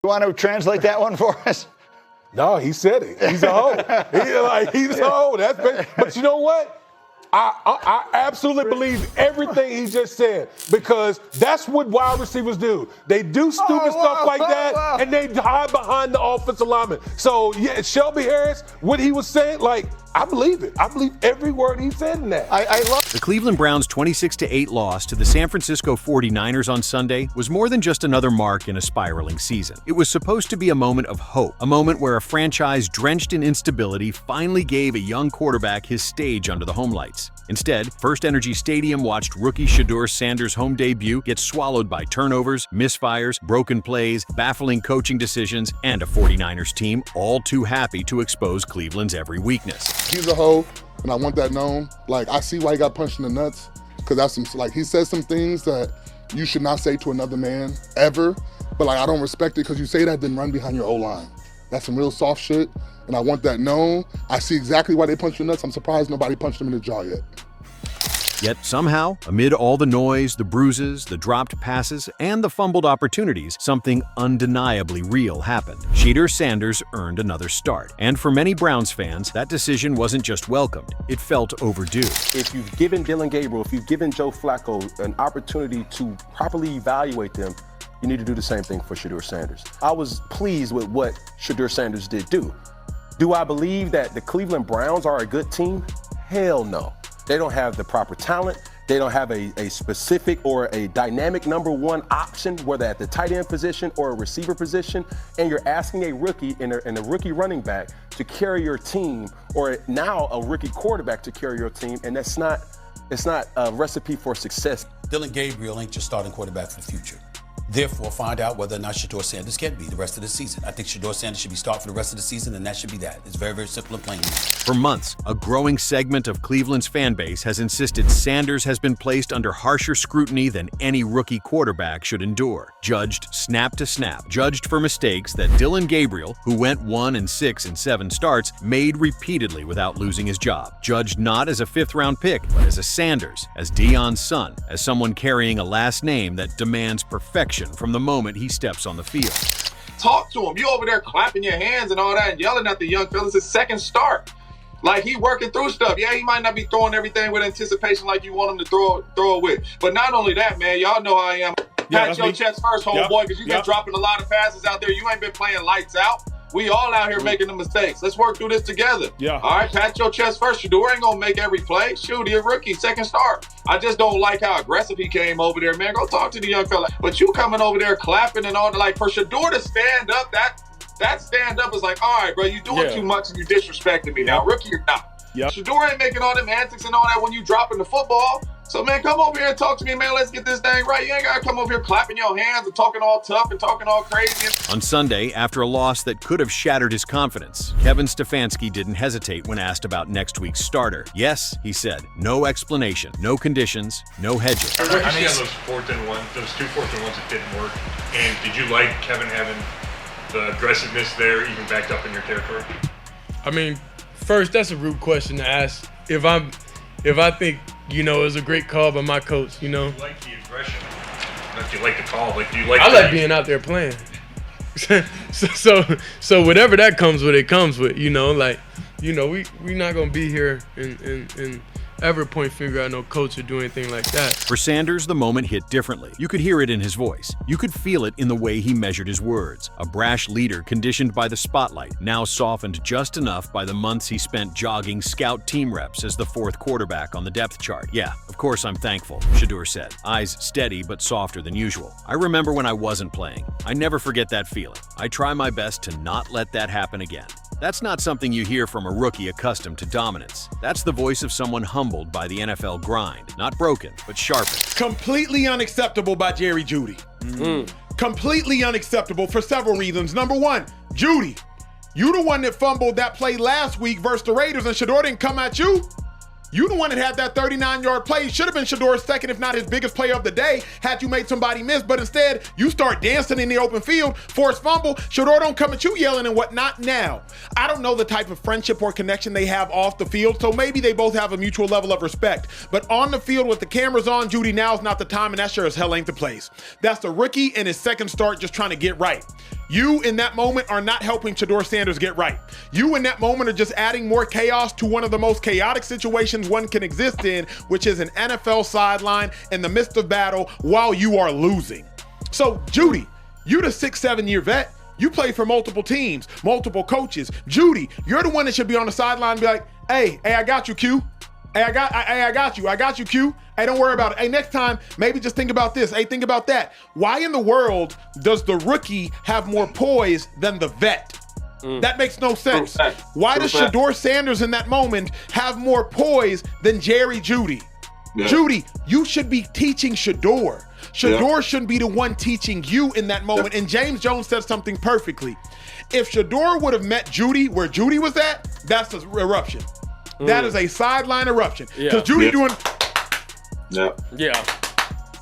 You want to translate that one for us? No, he said it. He's a hoe. He's a hoe. But you know what? I absolutely believe everything he just said, because that's what wide receivers do. They do stupid stuff like that, and they hide behind the offensive lineman. So, yeah, Shelby Harris, what he was saying, I believe it. I believe every word he said in that. I love The Cleveland Browns' 26-8 loss to the San Francisco 49ers on Sunday was more than just another mark in a spiraling season. It was supposed to be a moment of hope, a moment where a franchise drenched in instability finally gave a young quarterback his stage under the home lights. Instead, First Energy Stadium watched rookie Shedeur Sanders' home debut get swallowed by turnovers, misfires, broken plays, baffling coaching decisions, and a 49ers team all too happy to expose Cleveland's every weakness. He's a hoe, and I want that known. I see why he got punched in the nuts, because that's he says some things that you should not say to another man ever, but I don't respect it, because you say that, then run behind your O-line. That's some real soft shit, and I want that known. I see exactly why they punched you in the nuts. I'm surprised nobody punched him in the jaw yet. Yet somehow, amid all the noise, the bruises, the dropped passes, and the fumbled opportunities, something undeniably real happened. Shedeur Sanders earned another start. And for many Browns fans, that decision wasn't just welcomed, it felt overdue. If you've given Dillon Gabriel, if you've given Joe Flacco an opportunity to properly evaluate them, you need to do the same thing for Shedeur Sanders. I was pleased with what Shedeur Sanders did do. Do I believe that the Cleveland Browns are a good team? Hell no. They don't have the proper talent. They don't have a specific or a dynamic number one option, whether at the tight end position or a receiver position, and you're asking a rookie and a rookie running back to carry your team, or now a rookie quarterback to carry your team, and it's not a recipe for success. Dillon Gabriel ain't your starting quarterback for the future. Therefore, find out whether or not Shedeur Sanders can be the rest of the season. I think Shedeur Sanders should be starting for the rest of the season, and that should be that. It's very, very simple and plain. For months, a growing segment of Cleveland's fan base has insisted Sanders has been placed under harsher scrutiny than any rookie quarterback should endure. Judged snap to snap, judged for mistakes that Dillon Gabriel, who went 1-6 in 7 starts, made repeatedly without losing his job. Judged not as a 5th-round pick, but as a Sanders, as Deion's son, as someone carrying a last name that demands perfection from the moment he steps on the field. Talk to him. You over there clapping your hands and all that and yelling at the young fellas. His second start. He working through stuff. Yeah, he might not be throwing everything with anticipation like you want him to throw it with. But not only that, man, y'all know how I am. Pat your chest first, homeboy, because you've been dropping a lot of passes out there. You ain't been playing lights out. We all out here making the mistakes. Let's work through this together. Yeah. All right, pat your chest first. Shedeur ain't gonna make every play. Shoot, he a rookie, second start. I just don't like how aggressive he came over there, man. Go talk to the young fella. But you coming over there clapping and all that, for Shedeur to stand up, that stand up is all right, bro, you doing too much and you disrespecting me now, rookie or not. Yep. Shedeur ain't making all them antics and all that when you dropping the football. So, man, come over here and talk to me, man. Let's get this thing right. You ain't got to come over here clapping your hands and talking all tough and talking all crazy. On Sunday, after a loss that could have shattered his confidence, Kevin Stefanski didn't hesitate when asked about next week's starter. Yes, he said, no explanation, no conditions, no hedging. What did you see on those 4th and 1, those 2 4th and 1s that didn't work? And did you like Kevin having the aggressiveness there, even backed up in your territory? I mean, first, that's a rude question to ask. If I think, it was a great call by my coach, Do you like the aggression? Not do you like the call, do you like I like being out there playing. so whatever that comes with, it comes with, we not gonna be here and ever point finger at no coach or do anything like that. For Sanders, the moment hit differently. You could hear it in his voice. You could feel it in the way he measured his words. A brash leader conditioned by the spotlight, now softened just enough by the months he spent jogging scout team reps as the 4th quarterback on the depth chart. Yeah, of course I'm thankful, Shedeur said, eyes steady but softer than usual. I remember when I wasn't playing. I never forget that feeling. I try my best to not let that happen again. That's not something you hear from a rookie accustomed to dominance. That's the voice of someone humbled by the NFL grind. Not broken, but sharpened. Completely unacceptable by Jerry Jeudy. Completely unacceptable for several reasons. Number one, Jeudy, you the one that fumbled that play last week versus the Raiders and Shedeur didn't come at you. You the one that had that 39-yard play. Should have been Shedeur's second, if not his biggest play of the day, had you made somebody miss. But instead, you start dancing in the open field, force fumble. Shedeur don't come at you yelling and whatnot. Now, I don't know the type of friendship or connection they have off the field, so maybe they both have a mutual level of respect. But on the field with the cameras on, Jeudy, now's not the time, and that sure as hell ain't the place. That's the rookie in his second start just trying to get right. You in that moment are not helping Shedeur Sanders get right. You in that moment are just adding more chaos to one of the most chaotic situations one can exist in, which is an NFL sideline in the midst of battle while you are losing. So Jeudy, you the 6-7 year vet. You play for multiple teams, multiple coaches. Jeudy, you're the one that should be on the sideline and be like, hey, I got you, Q. Hey, I got you, Q. Hey, don't worry about it. Hey, next time, maybe just think about this. Hey, think about that. Why in the world does the rookie have more poise than the vet? That makes no sense. Why does Shedeur Sanders in that moment have more poise than Jerry Jeudy? Yeah. Jeudy, you should be teaching Shedeur. Shedeur shouldn't be the one teaching you in that moment. And James Jones said something perfectly. If Shedeur would have met Jeudy where Jeudy was at, that's an eruption. That is a sideline eruption. Because Jeudy doing...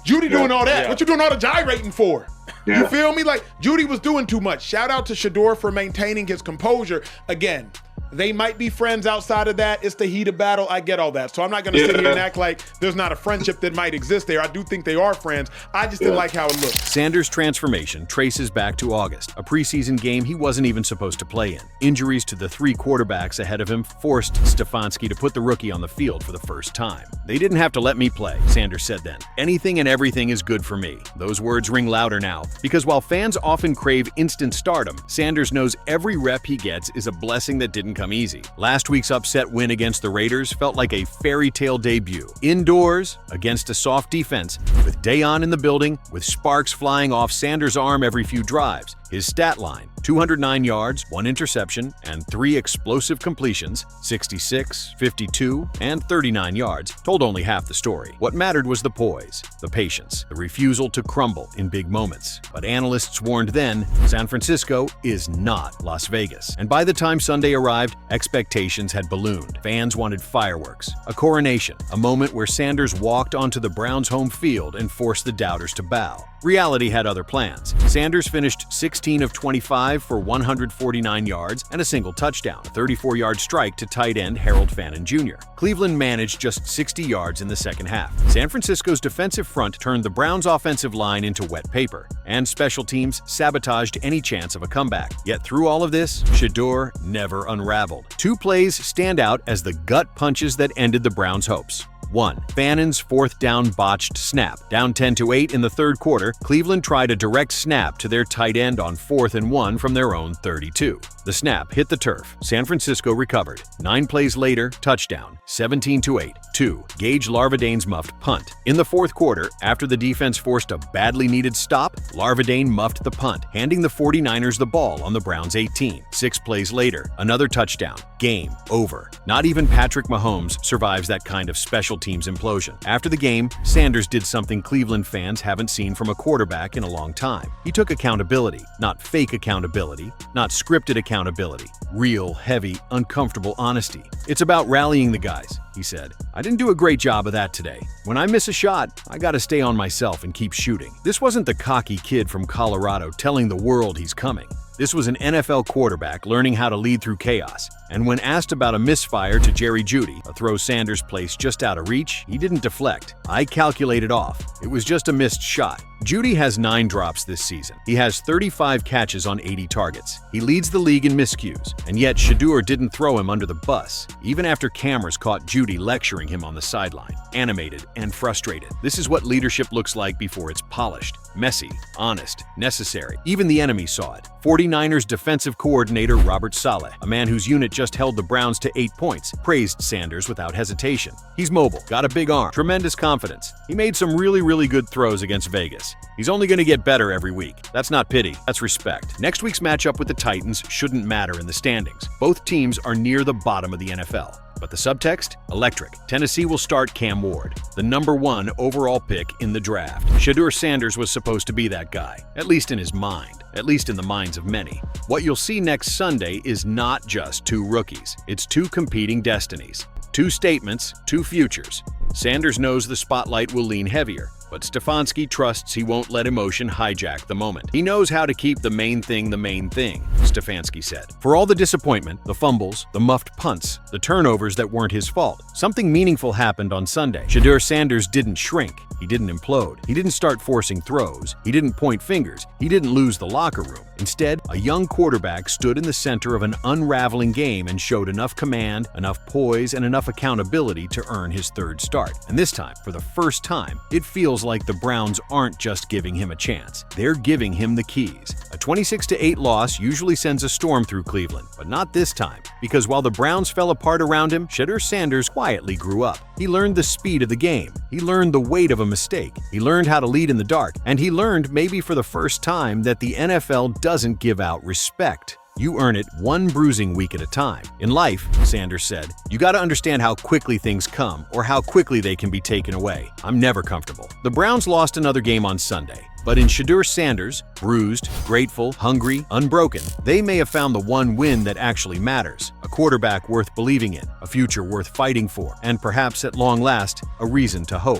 Jeudy doing all that. What you doing all the gyrating for? You feel me? Like, Jeudy was doing too much. Shout out to Shedeur for maintaining his composure. Again, they might be friends outside of that. It's the heat of battle. I get all that. So I'm not going to sit here and act like there's not a friendship that might exist there. I do think they are friends. I just didn't like how it looked. Sanders' transformation traces back to August, a preseason game he wasn't even supposed to play in. Injuries to the 3 quarterbacks ahead of him forced Stefanski to put the rookie on the field for the first time. They didn't have to let me play, Sanders said then. Anything and everything is good for me. Those words ring louder now, because while fans often crave instant stardom, Sanders knows every rep he gets is a blessing that didn't come easy. Last week's upset win against the Raiders felt like a fairy tale debut. Indoors, against a soft defense, with Dayon in the building, with sparks flying off Sanders' arm every few drives. His stat line, 209 yards, 1 interception, and 3 explosive completions, 66, 52, and 39 yards, told only half the story. What mattered was the poise, the patience, the refusal to crumble in big moments. But analysts warned then, San Francisco is not Las Vegas. And by the time Sunday arrived, expectations had ballooned. Fans wanted fireworks, a coronation, a moment where Sanders walked onto the Browns' home field and forced the doubters to bow. Reality had other plans. Sanders finished 16 of 25 for 149 yards and a single touchdown, a 34-yard strike to tight end Harold Fannin Jr. Cleveland managed just 60 yards in the second half. San Francisco's defensive front turned the Browns' offensive line into wet paper, and special teams sabotaged any chance of a comeback. Yet through all of this, Shedeur never unraveled. 2 plays stand out as the gut punches that ended the Browns' hopes. 1. Fannin's 4th down botched snap. Down 10-8 in the third quarter, Cleveland tried a direct snap to their tight end on 4th and 1 from their own 32. The snap hit the turf. San Francisco recovered. 9 plays later, touchdown. 17-8. 2. Gage Larvadane's muffed punt. In the fourth quarter, after the defense forced a badly needed stop, Larvadane muffed the punt, handing the 49ers the ball on the Browns' 18. 6 plays later, another touchdown. Game over. Not even Patrick Mahomes survives that kind of special team's implosion. After the game, Sanders did something Cleveland fans haven't seen from a quarterback in a long time. He took accountability, not fake accountability, not scripted accountability, real, heavy, uncomfortable honesty. It's about rallying the guys, he said. I didn't do a great job of that today. When I miss a shot, I gotta stay on myself and keep shooting. This wasn't the cocky kid from Colorado telling the world he's coming. This was an NFL quarterback learning how to lead through chaos. And when asked about a misfire to Jerry Jeudy, a throw Sanders placed just out of reach, he didn't deflect. I calculated off. It was just a missed shot. Jeudy has 9 drops this season. He has 35 catches on 80 targets. He leads the league in miscues, and yet Shedeur didn't throw him under the bus, even after cameras caught Jeudy lecturing him on the sideline, animated and frustrated. This is what leadership looks like before it's polished, messy, honest, necessary. Even the enemy saw it. 49ers defensive coordinator Robert Saleh, a man whose unit just held the Browns to 8 points, praised Sanders without hesitation. He's mobile, got a big arm, tremendous confidence. He made some really good throws against Vegas. He's only going to get better every week. That's not pity, that's respect. Next week's matchup with the Titans shouldn't matter in the standings. Both teams are near the bottom of the NFL. But the subtext? Electric. Tennessee will start Cam Ward, the #1 overall pick in the draft. Shedeur Sanders was supposed to be that guy, at least in his mind, at least in the minds of many. What you'll see next Sunday is not just 2 rookies. It's 2 competing destinies. 2 statements, 2 futures. Sanders knows the spotlight will lean heavier. But Stefanski trusts he won't let emotion hijack the moment. He knows how to keep the main thing, Stefanski said. For all the disappointment, the fumbles, the muffed punts, the turnovers that weren't his fault, something meaningful happened on Sunday. Shedeur Sanders didn't shrink. He didn't implode. He didn't start forcing throws. He didn't point fingers. He didn't lose the locker room. Instead, a young quarterback stood in the center of an unraveling game and showed enough command, enough poise, and enough accountability to earn his third start. And this time, for the first time, it feels like the Browns aren't just giving him a chance. They're giving him the keys. A 26-8 loss usually sends a storm through Cleveland, but not this time, because while the Browns fell apart around him, Shedeur Sanders quietly grew up. He learned the speed of the game. He learned the weight of a mistake. He learned how to lead in the dark. And he learned, maybe for the first time, that the NFL doesn't give out respect. You earn it one bruising week at a time. In life, Sanders said, you gotta understand how quickly things come or how quickly they can be taken away. I'm never comfortable. The Browns lost another game on Sunday. But in Shedeur Sanders, bruised, grateful, hungry, unbroken, they may have found the one win that actually matters, a quarterback worth believing in, a future worth fighting for, and perhaps at long last, a reason to hope.